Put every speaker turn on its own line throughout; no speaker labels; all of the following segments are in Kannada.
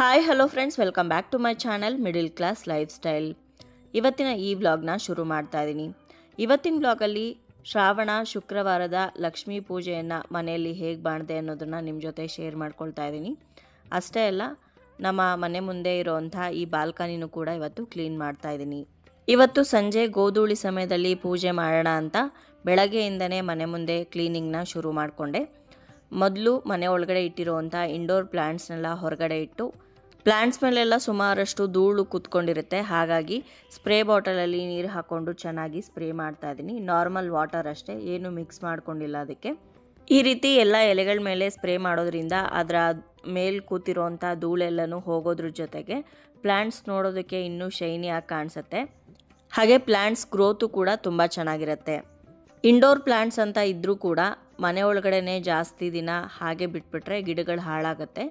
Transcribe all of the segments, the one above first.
Hi hello friends, welcome back to my channel middle class lifestyle. ಇವತ್ತಿನ ಈ ವ್ಲಾಗ್ನ ಶುರು ಮಾಡ್ತಾ ಇದ್ದೀನಿ. ಇವತ್ತಿನ ವ್ಲಾಗಲ್ಲಿ ಶ್ರಾವಣ ಶುಕ್ರವಾರದ ಲಕ್ಷ್ಮೀ ಪೂಜೆಯನ್ನು ಮನೆಯಲ್ಲಿ ಹೇಗೆ ಮಾಡಿದೆ ಅನ್ನೋದನ್ನು ನಿಮ್ಮ ಜೊತೆ ಶೇರ್ ಮಾಡ್ಕೊಳ್ತಾ ಇದ್ದೀನಿ. ಅಷ್ಟೇ ಅಲ್ಲ, ನಮ್ಮ ಮನೆ ಮುಂದೆ ಇರೋವಂಥ ಈ ಬಾಲ್ಕನಿನೂ ಕೂಡ ಇವತ್ತು ಕ್ಲೀನ್ ಮಾಡ್ತಾ ಇದ್ದೀನಿ. ಇವತ್ತು ಸಂಜೆ ಗೋಧೂಳಿ ಸಮಯದಲ್ಲಿ ಪೂಜೆ ಮಾಡೋಣ ಅಂತ ಬೆಳಗ್ಗೆಯಿಂದನೇ ಮನೆ ಮುಂದೆ ಕ್ಲೀನಿಂಗ್ನ ಶುರು ಮಾಡಿಕೊಂಡೆ. ಮೊದಲು ಮನೆ ಒಳಗಡೆ ಇಟ್ಟಿರುವಂಥ ಇಂಡೋರ್ ಪ್ಲ್ಯಾಂಟ್ಸ್ನೆಲ್ಲ ಹೊರಗಡೆ ಇಟ್ಟು, ಪ್ಲ್ಯಾಂಟ್ಸ್ ಮೇಲೆಲ್ಲ ಸುಮಾರಷ್ಟು ಧೂಳು ಕೂತ್ಕೊಂಡಿರುತ್ತೆ. ಹಾಗಾಗಿ ಸ್ಪ್ರೇ ಬಾಟಲಲ್ಲಿ ನೀರು ಹಾಕ್ಕೊಂಡು ಚೆನ್ನಾಗಿ ಸ್ಪ್ರೇ ಮಾಡ್ತಾ ಇದ್ದೀನಿ. ನಾರ್ಮಲ್ ವಾಟರ್ ಅಷ್ಟೇ, ಏನು ಮಿಕ್ಸ್ ಮಾಡ್ಕೊಂಡಿಲ್ಲ ಅದಕ್ಕೆ. ಈ ರೀತಿ ಎಲ್ಲ ಎಲೆಗಳ ಮೇಲೆ ಸ್ಪ್ರೇ ಮಾಡೋದ್ರಿಂದ ಅದರ ಮೇಲೆ ಕೂತಿರೋವಂಥ ಧೂಳೆಲ್ಲನೂ ಹೋಗೋದ್ರ ಜೊತೆಗೆ ಪ್ಲ್ಯಾಂಟ್ಸ್ ನೋಡೋದಕ್ಕೆ ಇನ್ನೂ ಶೈನಿಯಾಗಿ ಕಾಣಿಸುತ್ತೆ. ಹಾಗೆ ಪ್ಲ್ಯಾಂಟ್ಸ್ ಗ್ರೋತು ಕೂಡ ತುಂಬ ಚೆನ್ನಾಗಿರುತ್ತೆ. ಇಂಡೋರ್ ಪ್ಲ್ಯಾಂಟ್ಸ್ ಅಂತ ಇದ್ದರೂ ಕೂಡ ಮನೆ ಒಳಗಡೆ ಜಾಸ್ತಿ ದಿನ ಹಾಗೆ ಬಿಟ್ಬಿಟ್ರೆ ಗಿಡಗಳು ಹಾಳಾಗುತ್ತೆ.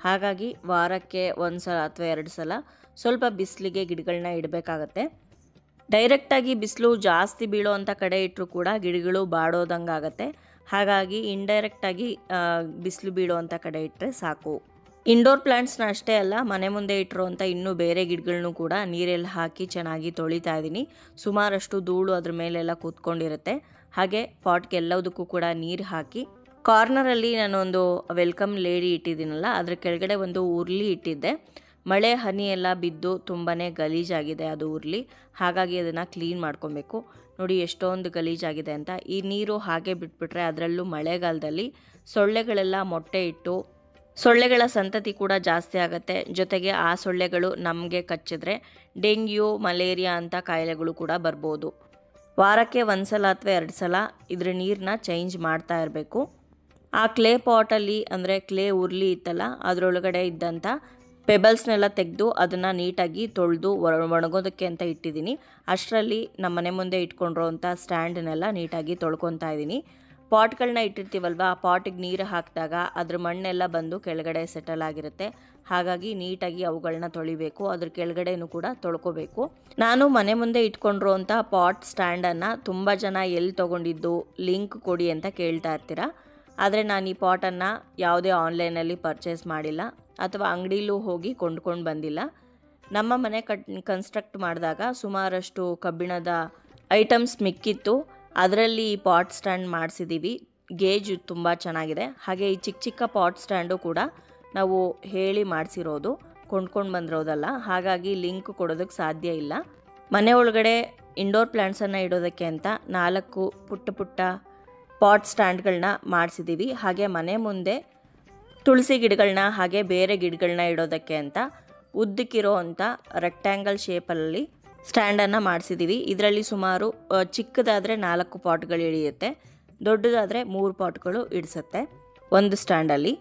ಹಾಗಾಗಿ ವಾರಕ್ಕೆ ಒಂದು ಸಲ ಅಥವಾ 2 ಸಲ ಸ್ವಲ್ಪ ಬಿಸಿಲಿಗೆ ಗಿಡಗಳನ್ನ ಇಡಬೇಕಾಗತ್ತೆ. ಡೈರೆಕ್ಟಾಗಿ ಬಿಸಿಲು ಜಾಸ್ತಿ ಬೀಳೋ ಅಂಥ ಕಡೆ ಇಟ್ಟರೂ ಕೂಡ ಗಿಡಗಳು ಬಾಡೋದಂಗೆ ಆಗುತ್ತೆ. ಹಾಗಾಗಿ ಇಂಡೈರೆಕ್ಟಾಗಿ ಬಿಸಿಲು ಬೀಳೋ ಅಂಥ ಕಡೆ ಇಟ್ಟರೆ ಸಾಕು. ಇಂಡೋರ್ ಪ್ಲ್ಯಾಂಟ್ಸ್ನ ಅಷ್ಟೇ ಅಲ್ಲ, ಮನೆ ಮುಂದೆ ಇಟ್ಟಿರೋವಂಥ ಇನ್ನೂ ಬೇರೆ ಗಿಡಗಳನ್ನೂ ಕೂಡ ನೀರೆಲ್ಲ ಹಾಕಿ ಚೆನ್ನಾಗಿ ತೊಳಿತಾ ಇದ್ದೀನಿ. ಸುಮಾರಷ್ಟು ಧೂಳು ಅದ್ರ ಮೇಲೆಲ್ಲ ಕೂತ್ಕೊಂಡಿರುತ್ತೆ. ಹಾಗೆ ಪಾಟ್ಗೆ ಎಲ್ಲದಕ್ಕೂ ಕೂಡ ನೀರು ಹಾಕಿ, ಕಾರ್ನರಲ್ಲಿ ನಾನೊಂದು ವೆಲ್ಕಮ್ ಲೇಡಿ ಇಟ್ಟಿದ್ದೀನಲ್ಲ, ಅದ್ರ ಕೆಳಗಡೆ ಒಂದು ಉರ್ಲಿ ಇಟ್ಟಿದ್ದೆ. ಮಳೆ ಹನಿ ಎಲ್ಲ ಬಿದ್ದು ತುಂಬಾ ಗಲೀಜಾಗಿದೆ ಅದು ಉರ್ಲಿ. ಹಾಗಾಗಿ ಅದನ್ನು ಕ್ಲೀನ್ ಮಾಡ್ಕೊಬೇಕು. ನೋಡಿ ಎಷ್ಟೊಂದು ಗಲೀಜಾಗಿದೆ ಅಂತ. ಈ ನೀರು ಹಾಗೆ ಬಿಟ್ಬಿಟ್ರೆ ಅದರಲ್ಲೂ ಮಳೆಗಾಲದಲ್ಲಿ ಸೊಳ್ಳೆಗಳೆಲ್ಲ ಮೊಟ್ಟೆ ಇಟ್ಟು ಸೊಳ್ಳೆಗಳ ಸಂತತಿ ಕೂಡ ಜಾಸ್ತಿ ಆಗುತ್ತೆ. ಜೊತೆಗೆ ಆ ಸೊಳ್ಳೆಗಳು ನಮಗೆ ಕಚ್ಚಿದ್ರೆ ಡೆಂಗ್ಯೂ, ಮಲೇರಿಯಾ ಅಂತ ಕಾಯಿಲೆಗಳು ಕೂಡ ಬರ್ಬೋದು. ವಾರಕ್ಕೆ 1 ಸಲ ಅಥವಾ 2 ಸಲ ಇದ್ರ ನೀರನ್ನ ಚೇಂಜ್ ಮಾಡ್ತಾ ಇರಬೇಕು. ಆ ಕ್ಲೇ ಪಾಟಲ್ಲಿ, ಅಂದರೆ ಕ್ಲೇ ಉರ್ಲಿ ಇತ್ತಲ್ಲ, ಅದರೊಳಗಡೆ ಇದ್ದಂಥ ಪೆಬಲ್ಸ್ನೆಲ್ಲ ತೆಗೆದು ಅದನ್ನು ನೀಟಾಗಿ ತೊಳೆದು ಒಣಗೋದಕ್ಕೆ ಅಂತ ಇಟ್ಟಿದ್ದೀನಿ. ಅಷ್ಟರಲ್ಲಿ ನಮ್ಮ ಮನೆ ಮುಂದೆ ಇಟ್ಕೊಂಡಿರೋವಂಥ ಸ್ಟ್ಯಾಂಡನ್ನೆಲ್ಲ ನೀಟಾಗಿ ತೊಳ್ಕೊತಾ ಇದ್ದೀನಿ. ಪಾಟ್ಗಳನ್ನ ಇಟ್ಟಿರ್ತೀವಲ್ವ, ಆ ಪಾಟಿಗೆ ನೀರು ಹಾಕಿದಾಗ ಅದ್ರ ಮಣ್ಣೆಲ್ಲ ಬಂದು ಕೆಳಗಡೆ ಸೆಟಲ್ ಆಗಿರುತ್ತೆ. ಹಾಗಾಗಿ ನೀಟಾಗಿ ಅವುಗಳನ್ನ ತೊಳಿಬೇಕು. ಅದ್ರ ಕೆಳಗಡೆನೂ ಕೂಡ ತೊಳ್ಕೊಬೇಕು. ನಾನು ಮನೆ ಮುಂದೆ ಇಟ್ಕೊಂಡಿರೋವಂಥ ಪಾಟ್ ಸ್ಟ್ಯಾಂಡನ್ನು ತುಂಬ ಜನ ಎಲ್ಲಿ ತೊಗೊಂಡಿದ್ದು, ಲಿಂಕ್ ಕೊಡಿ ಅಂತ ಕೇಳ್ತಾ ಇರ್ತೀರಾ. ಆದರೆ ನಾನು ಈ ಪಾಟನ್ನು ಯಾವುದೇ ಆನ್ಲೈನಲ್ಲಿ ಪರ್ಚೇಸ್ ಮಾಡಿಲ್ಲ ಅಥವಾ ಅಂಗಡಿಲೂ ಹೋಗಿ ಕೊಂಡ್ಕೊಂಡು ಬಂದಿಲ್ಲ. ನಮ್ಮ ಮನೆ ಕನ್ಸ್ಟ್ರಕ್ಟ್ ಮಾಡಿದಾಗ ಸುಮಾರಷ್ಟು ಕಬ್ಬಿಣದ ಐಟಮ್ಸ್ ಮಿಕ್ಕಿತ್ತು. ಅದರಲ್ಲಿ ಈ ಪಾಟ್ ಸ್ಟ್ಯಾಂಡ್ ಮಾಡಿಸಿದ್ದೀವಿ. ಗೇಜ್ ತುಂಬ ಚೆನ್ನಾಗಿದೆ. ಹಾಗೆ ಈ ಚಿಕ್ಕ ಚಿಕ್ಕ ಪಾಟ್ ಸ್ಟ್ಯಾಂಡು ಕೂಡ ನಾವು ಹೇಳಿ ಮಾಡಿಸಿರೋದು, ಕೊಂಡ್ಕೊಂಡು ಬಂದಿರೋದಲ್ಲ. ಹಾಗಾಗಿ ಲಿಂಕ್ ಕೊಡೋದಕ್ಕೆ ಸಾಧ್ಯ ಇಲ್ಲ. ಮನೆ ಒಳಗಡೆ ಇಂಡೋರ್ ಪ್ಲ್ಯಾಂಟ್ಸನ್ನು ಇಡೋದಕ್ಕೆ ಅಂತ 4 ಪುಟ್ಟ ಪುಟ್ಟ ಪಾಟ್ ಸ್ಟ್ಯಾಂಡ್ಗಳನ್ನ ಮಾಡಿಸಿದ್ದೀವಿ. ಹಾಗೆ ಮನೆ ಮುಂದೆ ತುಳಸಿ ಗಿಡಗಳನ್ನ ಹಾಗೆ ಬೇರೆ ಗಿಡಗಳನ್ನ ಇಡೋದಕ್ಕೆ ಅಂತ ಉದ್ದಕ್ಕಿರೋ ಅಂಥ ರೆಕ್ಟ್ಯಾಂಗಲ್ ಶೇಪಲ್ಲಿ ಸ್ಟ್ಯಾಂಡನ್ನು ಮಾಡಿಸಿದ್ದೀವಿ. ಇದರಲ್ಲಿ ಸುಮಾರು ಚಿಕ್ಕದಾದರೆ 4 ಪಾಟ್ಗಳು ಇಳಿಯುತ್ತೆ, ದೊಡ್ಡದಾದರೆ 3 ಪಾಟ್ಗಳು ಇಡಿಸುತ್ತೆ ಒಂದು ಸ್ಟ್ಯಾಂಡಲ್ಲಿ.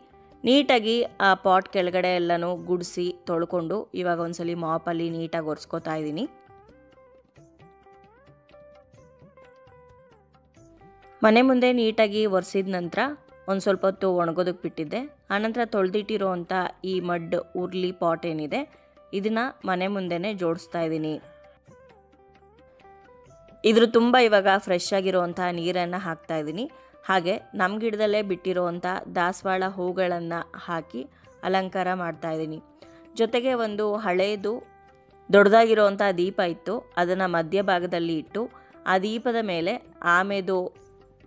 ನೀಟಾಗಿ ಆ ಪಾಟ್ ಕೆಳಗಡೆ ಎಲ್ಲನೂ ಗುಡಿಸಿ ತೊಳ್ಕೊಂಡು ಇವಾಗ ಒಂದ್ಸಲಿ ಮಾಪಲ್ಲಿ ನೀಟಾಗಿ ಒರೆಸ್ಕೊತಾ ಇದ್ದೀನಿ. ಮನೆ ಮುಂದೆ ನೀಟಾಗಿ ಒರೆಸಿದ ನಂತರ ಒಂದು ಸ್ವಲ್ಪ ಹೊತ್ತು ಒಣಗೋದಕ್ಕೆ ಬಿಟ್ಟಿದ್ದೆ. ಆನಂತರ ತೊಳೆದಿಟ್ಟಿರೋವಂಥ ಈ ಮಡ್ ಉರ್ಲಿ ಪಾಟ್ ಏನಿದೆ, ಇದನ್ನು ಮನೆ ಮುಂದೆನೇ ಜೋಡಿಸ್ತಾ ಇದ್ದೀನಿ. ಇದ್ರ ತುಂಬ ಇವಾಗ ಫ್ರೆಶ್ ಆಗಿರೋವಂಥ ನೀರನ್ನು ಹಾಕ್ತಾ ಇದ್ದೀನಿ. ಹಾಗೆ ನಮ್ಮ ಗಿಡದಲ್ಲೇ ಬಿಟ್ಟಿರೋವಂಥ ದಾಸವಾಳ ಹೂಗಳನ್ನು ಹಾಕಿ ಅಲಂಕಾರ ಮಾಡ್ತಾ ಇದ್ದೀನಿ. ಜೊತೆಗೆ ಒಂದು ಹಳೇದು ದೊಡ್ಡದಾಗಿರೋವಂಥ ದೀಪ ಇತ್ತು, ಅದನ್ನು ಮಧ್ಯಭಾಗದಲ್ಲಿ ಇಟ್ಟು ಆ ದೀಪದ ಮೇಲೆ ಆಮೆದು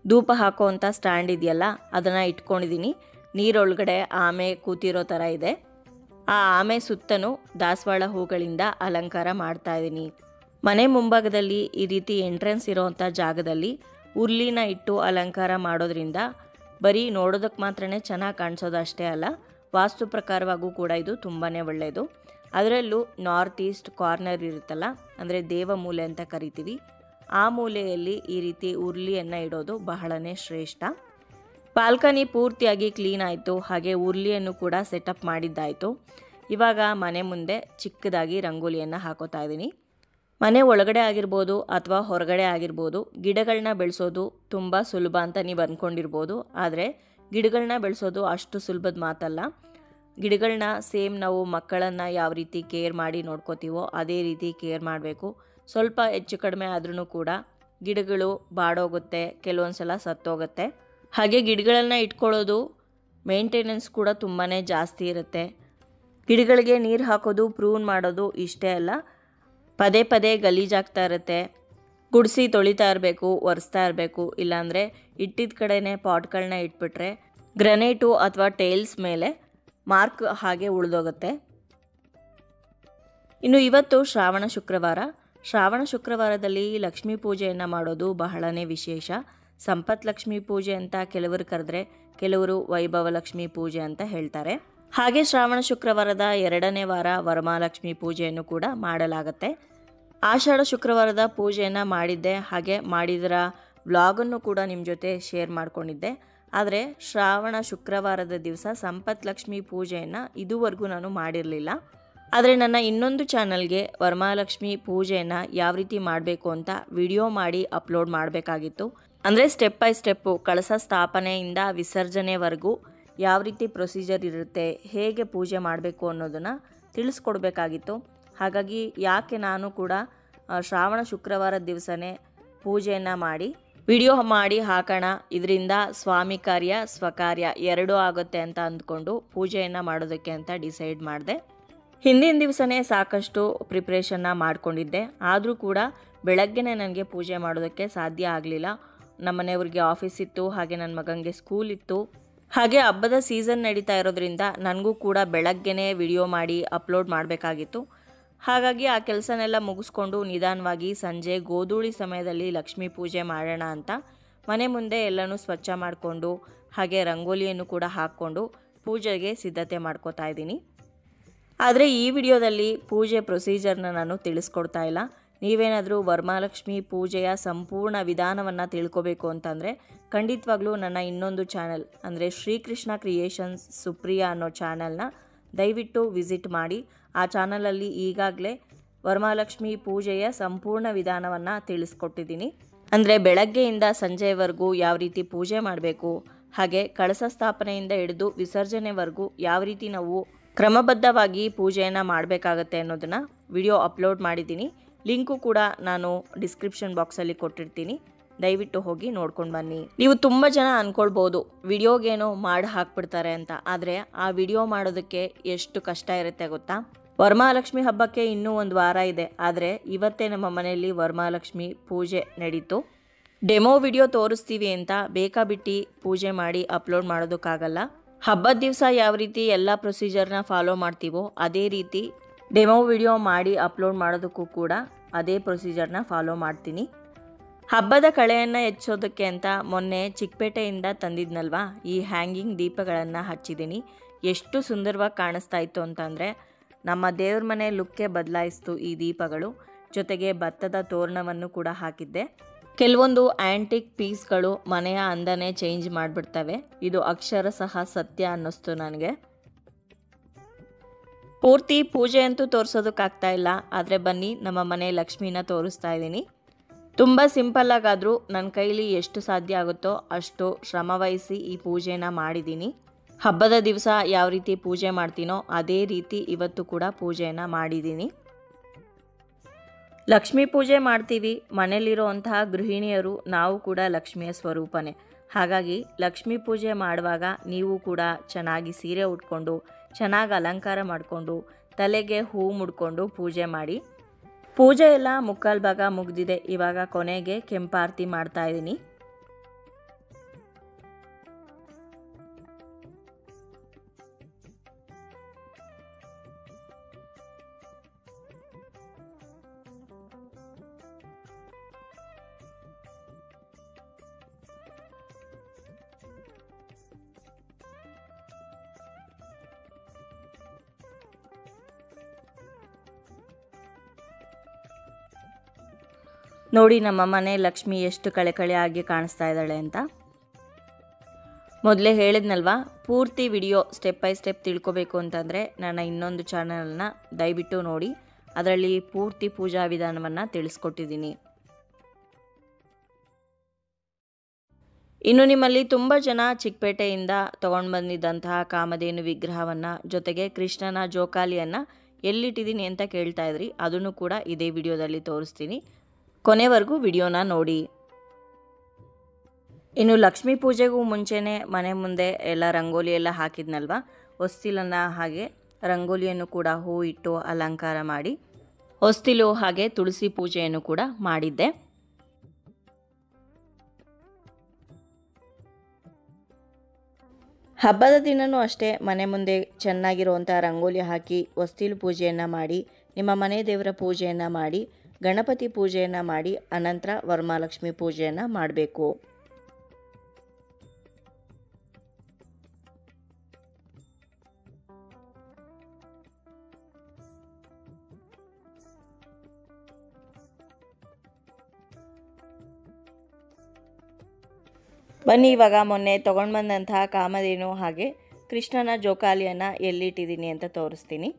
ಧೂಪ ಹಾಕೋವಂಥ ಸ್ಟ್ಯಾಂಡ್ ಇದೆಯಲ್ಲ, ಅದನ್ನು ಇಟ್ಕೊಂಡಿದ್ದೀನಿ. ನೀರೊಳಗಡೆ ಆಮೆ ಕೂತಿರೋ ಥರ ಇದೆ. ಆ ಆಮೆ ಸುತ್ತಲೂ ದಾಸವಾಳ ಹೂಗಳಿಂದ ಅಲಂಕಾರ ಮಾಡ್ತಾ ಇದ್ದೀನಿ. ಮನೆ ಮುಂಭಾಗದಲ್ಲಿ ಈ ರೀತಿ ಎಂಟ್ರೆನ್ಸ್ ಇರೋವಂಥ ಜಾಗದಲ್ಲಿ ಉರ್ಲಿನ ಇಟ್ಟು ಅಲಂಕಾರ ಮಾಡೋದ್ರಿಂದ ಬರೀ ನೋಡೋದಕ್ಕೆ ಮಾತ್ರನೇ ಚೆನ್ನಾಗಿ ಕಾಣಿಸೋದು ಅಷ್ಟೇ ಅಲ್ಲ, ವಾಸ್ತು ಪ್ರಕಾರವಾಗೂ ಕೂಡ ಇದು ತುಂಬಾ ಒಳ್ಳೆಯದು. ಅದರಲ್ಲೂ ನಾರ್ತ್ ಈಸ್ಟ್ ಕಾರ್ನರ್ ಇರುತ್ತಲ್ಲ, ಅಂದರೆ ದೇವಮೂಲೆ ಅಂತ ಕರಿತೀವಿ, ಆ ಮೂಲೆಯಲ್ಲಿ ಈ ರೀತಿ ಉರ್ಲಿಯನ್ನು ಇಡೋದು ಬಹಳನೇ ಶ್ರೇಷ್ಠ. ಬಾಲ್ಕನಿ ಪೂರ್ತಿಯಾಗಿ ಕ್ಲೀನ್ ಆಯಿತು. ಹಾಗೆ ಉರ್ಲಿಯನ್ನು ಕೂಡ ಸೆಟಪ್ ಮಾಡಿದ್ದಾಯಿತು. ಇವಾಗ ಮನೆ ಮುಂದೆ ಚಿಕ್ಕದಾಗಿ ರಂಗೋಲಿಯನ್ನು ಹಾಕೋತಾ ಇದ್ದೀನಿ. ಮನೆ ಒಳಗಡೆ ಆಗಿರ್ಬೋದು ಅಥವಾ ಹೊರಗಡೆ ಆಗಿರ್ಬೋದು, ಗಿಡಗಳನ್ನ ಬೆಳೆಸೋದು ತುಂಬ ಸುಲಭ ಅಂತ ನೀವು ಅಂದ್ಕೊಂಡಿರ್ಬೋದು. ಆದರೆ ಗಿಡಗಳನ್ನ ಬೆಳೆಸೋದು ಅಷ್ಟು ಸುಲಭದ ಮಾತಲ್ಲ. ಗಿಡಗಳನ್ನ ಸೇಮ್ ನಾವು ಮಕ್ಕಳನ್ನು ಯಾವ ರೀತಿ ಕೇರ್ ಮಾಡಿ ನೋಡ್ಕೋತೀವೋ ಅದೇ ರೀತಿ ಕೇರ್ ಮಾಡಬೇಕು. ಸ್ವಲ್ಪ ಹೆಚ್ಚು ಕಡಿಮೆ ಆದ್ರೂ ಕೂಡ ಗಿಡಗಳು ಬಾಡೋಗುತ್ತೆ, ಕೆಲವೊಂದು ಸಲ ಸತ್ತೋಗುತ್ತೆ. ಹಾಗೆ ಗಿಡಗಳನ್ನು ಇಟ್ಕೊಳ್ಳೋದು ಮೇಂಟೆನೆನ್ಸ್ ಕೂಡ ತುಂಬಾ ಜಾಸ್ತಿ ಇರುತ್ತೆ. ಗಿಡಗಳಿಗೆ ನೀರು ಹಾಕೋದು, ಪ್ರೂನ್ ಮಾಡೋದು ಇಷ್ಟೇ ಅಲ್ಲ, ಪದೇ ಪದೇ ಗಲೀಜಾಗ್ತಾ ಇರುತ್ತೆ. ಗುಡಿಸಿ ತೊಳಿತಾ ಇರಬೇಕು, ಒರೆಸ್ತಾ ಇರಬೇಕು. ಇಲ್ಲಾಂದರೆ ಇಟ್ಟಿದ್ದ ಕಡೆನೇ ಪಾಟ್ಗಳನ್ನ ಇಟ್ಬಿಟ್ರೆ ಗ್ರನೇಟು ಅಥವಾ ಟೈಲ್ಸ್ ಮೇಲೆ ಮಾರ್ಕ್ ಹಾಗೆ ಉಳಿದೋಗುತ್ತೆ. ಇನ್ನು ಇವತ್ತು ಶ್ರಾವಣ ಶುಕ್ರವಾರ. ಶ್ರಾವಣ ಶುಕ್ರವಾರದಲ್ಲಿ ಲಕ್ಷ್ಮೀ ಪೂಜೆಯನ್ನು ಮಾಡೋದು ಬಹಳನೇ ವಿಶೇಷ. ಸಂಪತ್ ಲಕ್ಷ್ಮೀ ಪೂಜೆ ಅಂತ ಕೆಲವರು ಕರೆದ್ರೆ, ಕೆಲವರು ವೈಭವ ಲಕ್ಷ್ಮೀ ಪೂಜೆ ಅಂತ ಹೇಳ್ತಾರೆ. ಹಾಗೆ ಶ್ರಾವಣ ಶುಕ್ರವಾರದ 2ನೇ ವಾರ ವರಮಹಾಲಕ್ಷ್ಮಿ ಪೂಜೆಯನ್ನು ಕೂಡ ಮಾಡಲಾಗುತ್ತೆ. ಆಷಾಢ ಶುಕ್ರವಾರದ ಪೂಜೆಯನ್ನು ಮಾಡಿದ್ದೆ, ಹಾಗೆ ಮಾಡಿದರ ವ್ಲಾಗನ್ನು ಕೂಡ ನಿಮ್ಮ ಜೊತೆ ಶೇರ್ ಮಾಡ್ಕೊಂಡಿದ್ದೆ. ಆದರೆ ಶ್ರಾವಣ ಶುಕ್ರವಾರದ ದಿವಸ ಸಂಪತ್ ಲಕ್ಷ್ಮಿ ಪೂಜೆಯನ್ನು ಇದುವರೆಗೂ ನಾನು ಮಾಡಿರಲಿಲ್ಲ. ಆದರೆ ನನ್ನ ಇನ್ನೊಂದು ಚಾನಲ್ಗೆ ವರಮಹಾಲಕ್ಷ್ಮಿ ಪೂಜೆಯನ್ನು ಯಾವ ರೀತಿ ಮಾಡಬೇಕು ಅಂತ ವಿಡಿಯೋ ಮಾಡಿ ಅಪ್ಲೋಡ್ ಮಾಡಬೇಕಾಗಿತ್ತು. ಅಂದರೆ ಸ್ಟೆಪ್ ಬೈ ಸ್ಟೆಪ್ಪು ಕಳಸ ಸ್ಥಾಪನೆಯಿಂದ ವಿಸರ್ಜನೆವರೆಗೂ ಯಾವ ರೀತಿ ಪ್ರೊಸೀಜರ್ ಇರುತ್ತೆ, ಹೇಗೆ ಪೂಜೆ ಮಾಡಬೇಕು ಅನ್ನೋದನ್ನು ತಿಳಿಸ್ಕೊಡ್ಬೇಕಾಗಿತ್ತು. ಹಾಗಾಗಿ ಯಾಕೆ ನಾನು ಕೂಡ ಶ್ರಾವಣ ಶುಕ್ರವಾರದ ದಿವಸನೇ ಪೂಜೆಯನ್ನು ಮಾಡಿ ವಿಡಿಯೋ ಮಾಡಿ ಹಾಕೋಣ, ಇದರಿಂದ ಸ್ವಾಮಿ ಕಾರ್ಯ ಸ್ವಕಾರ್ಯ ಎರಡೂ ಆಗುತ್ತೆ ಅಂತ ಅಂದ್ಕೊಂಡು ಪೂಜೆಯನ್ನು ಮಾಡೋದಕ್ಕೆ ಅಂತ ಡಿಸೈಡ್ ಮಾಡಿದೆ. ಹಿಂದಿನ ದಿವಸನೇ ಸಾಕಷ್ಟು ಪ್ರಿಪ್ರೇಷನ್ನ ಮಾಡ್ಕೊಂಡಿದ್ದೆ. ಆದರೂ ಕೂಡ ಬೆಳಗ್ಗೆನೇ ನನಗೆ ಪೂಜೆ ಮಾಡೋದಕ್ಕೆ ಸಾಧ್ಯ ಆಗಲಿಲ್ಲ. ನಮ್ಮ ಮನೆಯವ್ರಿಗೆ ಆಫೀಸ್ ಇತ್ತು, ಹಾಗೆ ನನ್ನ ಮಗನಿಗೆ ಸ್ಕೂಲ್ ಇತ್ತು. ಹಾಗೆ ಹಬ್ಬದ ಸೀಸನ್ ನಡೀತಾ ಇರೋದ್ರಿಂದ ನನಗೂ ಕೂಡ ಬೆಳಗ್ಗೆನೇ ವಿಡಿಯೋ ಮಾಡಿ ಅಪ್ಲೋಡ್ ಮಾಡಬೇಕಾಗಿತ್ತು. ಹಾಗಾಗಿ ಆ ಕೆಲಸನೆಲ್ಲ ಮುಗಿಸ್ಕೊಂಡು ನಿಧಾನವಾಗಿ ಸಂಜೆ ಗೋಧೂಳಿ ಸಮಯದಲ್ಲಿ ಲಕ್ಷ್ಮೀ ಪೂಜೆ ಮಾಡೋಣ ಅಂತ ಮನೆ ಮುಂದೆ ಎಲ್ಲನೂ ಸ್ವಚ್ಛ ಮಾಡಿಕೊಂಡು ಹಾಗೆ ರಂಗೋಲಿಯನ್ನು ಕೂಡ ಹಾಕ್ಕೊಂಡು ಪೂಜೆಗೆ ಸಿದ್ಧತೆ ಮಾಡ್ಕೋತಾ ಇದ್ದೀನಿ. ಆದರೆ ಈ ವಿಡಿಯೋದಲ್ಲಿ ಪೂಜೆ ಪ್ರೊಸೀಜರ್ನ ನಾನು ತಿಳಿಸ್ಕೊಡ್ತಾ ಇಲ್ಲ. ನೀವೇನಾದರೂ ವರಮಹಾಲಕ್ಷ್ಮಿ ಪೂಜೆಯ ಸಂಪೂರ್ಣ ವಿಧಾನವನ್ನು ತಿಳ್ಕೊಬೇಕು ಅಂತಂದರೆ ಖಂಡಿತವಾಗ್ಲೂ ನನ್ನ ಇನ್ನೊಂದು ಚಾನಲ್ ಅಂದರೆ ಶ್ರೀಕೃಷ್ಣ ಕ್ರಿಯೇಷನ್ಸ್ ಸುಪ್ರಿಯಾ ಅನ್ನೋ ಚಾನಲ್ನ ದಯವಿಟ್ಟು ವಿಸಿಟ್ ಮಾಡಿ. ಆ ಚಾನಲಲ್ಲಿ ಈಗಾಗಲೇ ವರಮಹಾಲಕ್ಷ್ಮಿ ಪೂಜೆಯ ಸಂಪೂರ್ಣ ವಿಧಾನವನ್ನು ತಿಳಿಸ್ಕೊಟ್ಟಿದ್ದೀನಿ. ಅಂದರೆ ಬೆಳಗ್ಗೆಯಿಂದ ಸಂಜೆವರೆಗೂ ಯಾವ ರೀತಿ ಪೂಜೆ ಮಾಡಬೇಕು, ಹಾಗೆ ಕಳಸ ಸ್ಥಾಪನೆಯಿಂದ ಹಿಡಿದು ವಿಸರ್ಜನೆವರೆಗೂ ಯಾವ ರೀತಿ ನಾವು ಕ್ರಮಬದ್ಧವಾಗಿ ಪೂಜೆಯನ್ನು ಮಾಡಬೇಕಾಗತ್ತೆ ಅನ್ನೋದನ್ನು ವಿಡಿಯೋ ಅಪ್ಲೋಡ್ ಮಾಡಿದ್ದೀನಿ. ಲಿಂಕು ಕೂಡ ನಾನು ಡಿಸ್ಕ್ರಿಪ್ಷನ್ ಬಾಕ್ಸಲ್ಲಿ ಕೊಟ್ಟಿರ್ತೀನಿ, ದಯವಿಟ್ಟು ಹೋಗಿ ನೋಡ್ಕೊಂಡು ಬನ್ನಿ. ನೀವು ತುಂಬ ಜನ ಅಂದ್ಕೊಳ್ಬೋದು ವಿಡಿಯೋಗೇನೋ ಮಾಡಿ ಹಾಕ್ಬಿಡ್ತಾರೆ ಅಂತ, ಆದರೆ ಆ ವಿಡಿಯೋ ಮಾಡೋದಕ್ಕೆ ಎಷ್ಟು ಕಷ್ಟ ಇರುತ್ತೆ ಗೊತ್ತಾ. ವರಮಹಾಲಕ್ಷ್ಮಿ ಹಬ್ಬಕ್ಕೆ ಇನ್ನೂ 1 ವಾರ ಇದೆ, ಆದರೆ ಇವತ್ತೇ ನಮ್ಮ ಮನೆಯಲ್ಲಿ ವರಮಹಾಲಕ್ಷ್ಮಿ ಪೂಜೆ ನಡೀತು. ಡೆಮೋ ವಿಡಿಯೋ ತೋರಿಸ್ತೀವಿ ಅಂತ ಬೇಕಾಬಿಟ್ಟು ಪೂಜೆ ಮಾಡಿ ಅಪ್ಲೋಡ್ ಮಾಡೋದಕ್ಕಾಗಲ್ಲ. ಹಬ್ಬದ ದಿವಸ ಯಾವ ರೀತಿ ಎಲ್ಲ ಪ್ರೊಸೀಜರ್ನ ಫಾಲೋ ಮಾಡ್ತೀವೋ ಅದೇ ರೀತಿ ಡೆಮೋ ವಿಡಿಯೋ ಮಾಡಿ ಅಪ್ಲೋಡ್ ಮಾಡೋದಕ್ಕೂ ಕೂಡ ಅದೇ ಪ್ರೊಸೀಜರ್ನ ಫಾಲೋ ಮಾಡ್ತೀನಿ. ಹಬ್ಬದ ಕಳೆಯನ್ನು ಹೆಚ್ಚೋದಕ್ಕೆ ಅಂತ ಮೊನ್ನೆ ಚಿಕ್ಕಪೇಟೆಯಿಂದ ತಂದಿದ್ನಲ್ವಾ, ಈ ಹ್ಯಾಂಗಿಂಗ್ ದೀಪಗಳನ್ನು ಹಚ್ಚಿದ್ದೀನಿ. ಎಷ್ಟು ಸುಂದರವಾಗಿ ಕಾಣಿಸ್ತಾ ಇತ್ತು ಅಂತಂದರೆ ನಮ್ಮ ದೇವ್ರ ಮನೆ ಲುಕ್ಕೆ ಬದಲಾಯಿಸ್ತು ಈ ದೀಪಗಳು. ಜೊತೆಗೆ ಭತ್ತದ ತೋರಣವನ್ನು ಕೂಡ ಹಾಕಿದ್ದೆ. ಕೆಲವೊಂದು ಆ್ಯಂಟಿಕ್ ಪೀಸ್ಗಳು ಮನೆಯ ಅಂದನೇ ಚೇಂಜ್ ಮಾಡಿಬಿಡ್ತವೆ. ಇದು ಅಕ್ಷರಶಃ ಸತ್ಯ ಅನ್ನಿಸ್ತು ನನಗೆ. ಪೂರ್ತಿ ಪೂಜೆ ಅಂತೂ ತೋರಿಸೋದಕ್ಕಾಗ್ತಾ ಇಲ್ಲ, ಆದರೆ ಬನ್ನಿ ನಮ್ಮ ಮನೆ ಲಕ್ಷ್ಮಿನ ತೋರಿಸ್ತಾ ಇದ್ದೀನಿ. ತುಂಬ ಸಿಂಪಲ್ಲಾಗಾದರೂ ನನ್ನ ಕೈಲಿ ಎಷ್ಟು ಸಾಧ್ಯ ಆಗುತ್ತೋ ಅಷ್ಟು ಶ್ರಮವಹಿಸಿ ಈ ಪೂಜೆನ ಮಾಡಿದ್ದೀನಿ. ಹಬ್ಬದ ದಿವಸ ಯಾವ ರೀತಿ ಪೂಜೆ ಮಾಡ್ತೀನೋ ಅದೇ ರೀತಿ ಇವತ್ತು ಕೂಡ ಪೂಜೆಯನ್ನು ಮಾಡಿದ್ದೀನಿ. ಲಕ್ಷ್ಮೀ ಪೂಜೆ ಮಾಡ್ತೀವಿ, ಮನೇಲಿರೋವಂತಹ ಗೃಹಿಣಿಯರು ನಾವು ಕೂಡ ಲಕ್ಷ್ಮಿಯ ಸ್ವರೂಪನೇ. ಹಾಗಾಗಿ ಲಕ್ಷ್ಮೀ ಪೂಜೆ ಮಾಡುವಾಗ ನೀವು ಕೂಡ ಚೆನ್ನಾಗಿ ಸೀರೆ ಉಟ್ಕೊಂಡು ಚೆನ್ನಾಗಿ ಅಲಂಕಾರ ಮಾಡಿಕೊಂಡು ತಲೆಗೆ ಹೂ ಮುಡ್ಕೊಂಡು ಪೂಜೆ ಮಾಡಿ. ಪೂಜೆ ಎಲ್ಲ ಮುಕ್ಕಾಲು ಭಾಗ ಮುಗಿದಿದೆ. ಇವಾಗ ಕೊನೆಗೆ ಕೆಂಪಾರತಿ ಮಾಡ್ತಾ ಇದ್ದೀನಿ. ನೋಡಿ ನಮ್ಮ ಮನೆ ಲಕ್ಷ್ಮಿ ಎಷ್ಟು ಕಳೆ ಕಾಣಿಸ್ತಾ ಇದ್ದಾಳೆ ಅಂತ. ಮೊದಲೇ ಹೇಳಿದ್ನಲ್ವಾ, ಪೂರ್ತಿ ವಿಡಿಯೋ ಸ್ಟೆಪ್ ಬೈ ಸ್ಟೆಪ್ ತಿಳ್ಕೊಬೇಕು ಅಂತಂದರೆ ನನ್ನ ಇನ್ನೊಂದು ಚಾನಲ್ನ ದಯವಿಟ್ಟು ನೋಡಿ. ಅದರಲ್ಲಿ ಪೂರ್ತಿ ಪೂಜಾ ವಿಧಾನವನ್ನು ತಿಳಿಸ್ಕೊಟ್ಟಿದ್ದೀನಿ. ಇನ್ನು ನಿಮ್ಮಲ್ಲಿ ತುಂಬ ಜನ ಚಿಕ್ಕಪೇಟೆಯಿಂದ ತೊಗೊಂಡು ಬಂದಿದ್ದಂತಹ ಕಾಮಧೇನು ವಿಗ್ರಹವನ್ನು ಜೊತೆಗೆ ಕೃಷ್ಣನ ಜೋಕಾಲಿಯನ್ನು ಎಲ್ಲಿಟ್ಟಿದ್ದೀನಿ ಅಂತ ಕೇಳ್ತಾ ಇದ್ರಿ. ಅದನ್ನು ಕೂಡ ಇದೇ ವಿಡಿಯೋದಲ್ಲಿ ತೋರಿಸ್ತೀನಿ, ಕೊನೆವರೆಗೂ ವಿಡಿಯೋನ ನೋಡಿ. ಇನ್ನು ಲಕ್ಷ್ಮೀ ಪೂಜೆಗೂ ಮುಂಚೆನೇ ಮನೆ ಮುಂದೆ ಎಲ್ಲ ರಂಗೋಲಿ ಎಲ್ಲ ಹಾಕಿದ್ನಲ್ವ, ಹೊಸ್ತಿಲನ್ನು ಹಾಗೆ ರಂಗೋಲಿಯನ್ನು ಕೂಡ ಹೂ ಇಟ್ಟು ಅಲಂಕಾರ ಮಾಡಿ ಹೊಸ್ತಿಲು ಹಾಗೆ ತುಳಸಿ ಪೂಜೆಯನ್ನು ಕೂಡ ಮಾಡಿದ್ದೆ. ಹಬ್ಬದ ದಿನವೂ ಅಷ್ಟೇ ಮನೆ ಮುಂದೆ ಚೆನ್ನಾಗಿರುವಂಥ ರಂಗೋಲಿ ಹಾಕಿ ಹೊಸ್ತಿಲು ಪೂಜೆಯನ್ನು ಮಾಡಿ, ನಿಮ್ಮ ಮನೆ ದೇವರ ಪೂಜೆಯನ್ನು ಮಾಡಿ, ಗಣಪತಿ ಪೂಜೆಯನ್ನು ಮಾಡಿ, ಅನಂತರ ವರಮಹಾಲಕ್ಷ್ಮಿ ಪೂಜೆಯನ್ನು ಮಾಡಬೇಕು. ಬನ್ನಿ ಇವಾಗ ಮೊನ್ನೆ ತೊಗೊಂಡು ಬಂದಂತಹ ಕಾಮಧೇನು ಹಾಗೆ ಕೃಷ್ಣನ ಜೋಕಾಲಿಯನ್ನು ಎಲ್ಲಿಟ್ಟಿದ್ದೀನಿ ಅಂತ ತೋರಿಸ್ತೀನಿ.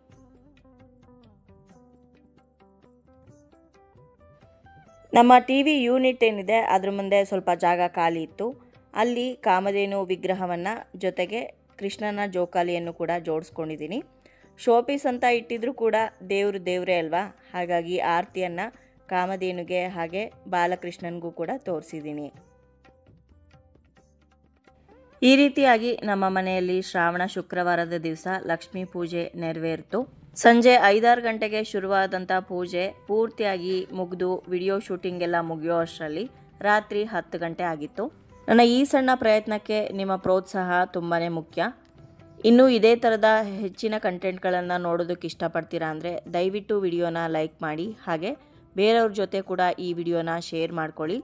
ನಮ್ಮ ಟಿ ವಿ ಯೂನಿಟ್ ಏನಿದೆ ಅದ್ರ ಮುಂದೆ ಸ್ವಲ್ಪ ಜಾಗ ಖಾಲಿ ಇತ್ತು. ಅಲ್ಲಿ ಕಾಮಧೇನು ವಿಗ್ರಹವನ್ನು ಜೊತೆಗೆ ಕೃಷ್ಣನ ಜೋಕಾಲಿಯನ್ನು ಕೂಡ ಜೋಡಿಸ್ಕೊಂಡಿದ್ದೀನಿ. ಶೋಪೀಸ್ ಅಂತ ಇಟ್ಟಿದ್ರು ಕೂಡ ದೇವರೇ ಅಲ್ವಾ, ಹಾಗಾಗಿ ಆರತಿಯನ್ನು ಕಾಮಧೇನುಗೆ ಹಾಗೆ ಬಾಲಕೃಷ್ಣನಿಗೂ ಕೂಡ ತೋರಿಸಿದ್ದೀನಿ. ಈ ರೀತಿಯಾಗಿ ನಮ್ಮ ಮನೆಯಲ್ಲಿ ಶ್ರಾವಣ ಶುಕ್ರವಾರದ ದಿವಸ ಲಕ್ಷ್ಮೀ ಪೂಜೆ ನೆರವೇರಿತು. ಸಂಜೆ 5-6 ಗಂಟೆಗೆ ಶುರುವಾದಂಥ ಪೂಜೆ ಪೂರ್ತಿಯಾಗಿ ಮುಗಿದು ವಿಡಿಯೋ ಶೂಟಿಂಗ್ ಎಲ್ಲ ಮುಗಿಯೋ ಅಷ್ಟರಲ್ಲಿ ರಾತ್ರಿ 10 ಗಂಟೆ ಆಗಿತ್ತು. ನನ್ನ ಈ ಸಣ್ಣ ಪ್ರಯತ್ನಕ್ಕೆ ನಿಮ್ಮ ಪ್ರೋತ್ಸಾಹ ತುಂಬಾ ಮುಖ್ಯ. ಇನ್ನೂ ಇದೇ ಥರದ ಹೆಚ್ಚಿನ ಕಂಟೆಂಟ್ಗಳನ್ನು ನೋಡೋದಕ್ಕೆ ಇಷ್ಟಪಡ್ತೀರಾ ಅಂದರೆ ದಯವಿಟ್ಟು ವಿಡಿಯೋನ ಲೈಕ್ ಮಾಡಿ, ಹಾಗೆ ಬೇರೆಯವ್ರ ಜೊತೆ ಕೂಡ ಈ ವಿಡಿಯೋನ ಶೇರ್ ಮಾಡ್ಕೊಳ್ಳಿ.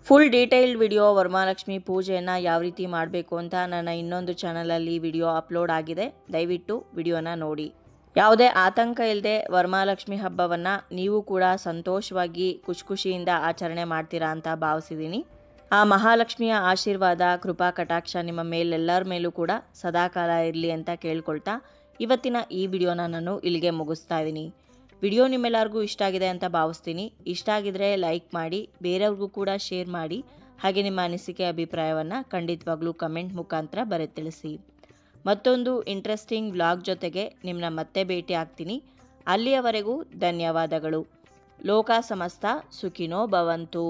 ಫುಲ್ ಡೀಟೇಲ್ಡ್ ವಿಡಿಯೋ ವರಮಹಾಲಕ್ಷ್ಮಿ ಪೂಜೆಯನ್ನು ಯಾವ ರೀತಿ ಮಾಡಬೇಕು ಅಂತ ನನ್ನ ಇನ್ನೊಂದು ಚಾನಲಲ್ಲಿ ವಿಡಿಯೋ ಅಪ್ಲೋಡ್ ಆಗಿದೆ. ದಯವಿಟ್ಟು ವಿಡಿಯೋನ ನೋಡಿ. ಯಾವುದೇ ಆತಂಕ ಇಲ್ಲದೆ ವರಮಹಾಲಕ್ಷ್ಮಿ ಹಬ್ಬವನ್ನು ನೀವು ಕೂಡ ಸಂತೋಷವಾಗಿ ಖುಷಿಯಿಂದ ಆಚರಣೆ ಮಾಡ್ತೀರಾ ಅಂತ ಭಾವಿಸಿದ್ದೀನಿ. ಆ ಮಹಾಲಕ್ಷ್ಮಿಯ ಆಶೀರ್ವಾದ ಕೃಪಾ ಕಟಾಕ್ಷ ನಿಮ್ಮ ಮೇಲೆಲ್ಲರ ಮೇಲೂ ಕೂಡ ಸದಾಕಾಲ ಇರಲಿ ಅಂತ ಕೇಳ್ಕೊಳ್ತಾ ಇವತ್ತಿನ ಈ ವಿಡಿಯೋನ ನಾನು ಇಲ್ಲಿಗೆ ಮುಗಿಸ್ತಾ ಇದ್ದೀನಿ. ವಿಡಿಯೋ ನಿಮ್ಮೆಲ್ಲರಿಗೂ ಇಷ್ಟ ಆಗಿದೆ ಅಂತ ಭಾವಿಸ್ತೀನಿ. ಇಷ್ಟ ಆಗಿದ್ರೆ ಲೈಕ್ ಮಾಡಿ, ಬೇರೆಯವ್ರಿಗೂ ಕೂಡ ಶೇರ್ ಮಾಡಿ, ಹಾಗೆ ನಿಮ್ಮ ಅನಿಸಿಕೆ ಅಭಿಪ್ರಾಯವನ್ನು ಖಂಡಿತವಾಗ್ಲೂ ಕಮೆಂಟ್ ಮುಖಾಂತರ ಬರೆದು ತಿಳಿಸಿ. ಮತ್ತೊಂದು ಇಂಟ್ರೆಸ್ಟಿಂಗ್ ವ್ಲಾಗ್ ಜೊತೆಗೆ ನಿಮ್ಮನ್ನ ಮತ್ತೆ ಭೇಟಿ ಆಗ್ತೀನಿ. ಅಲ್ಲಿಯವರೆಗೂ ಧನ್ಯವಾದಗಳು. ಲೋಕ ಸಮಸ್ತ ಸುಖಿನೋ ಭವಂತು.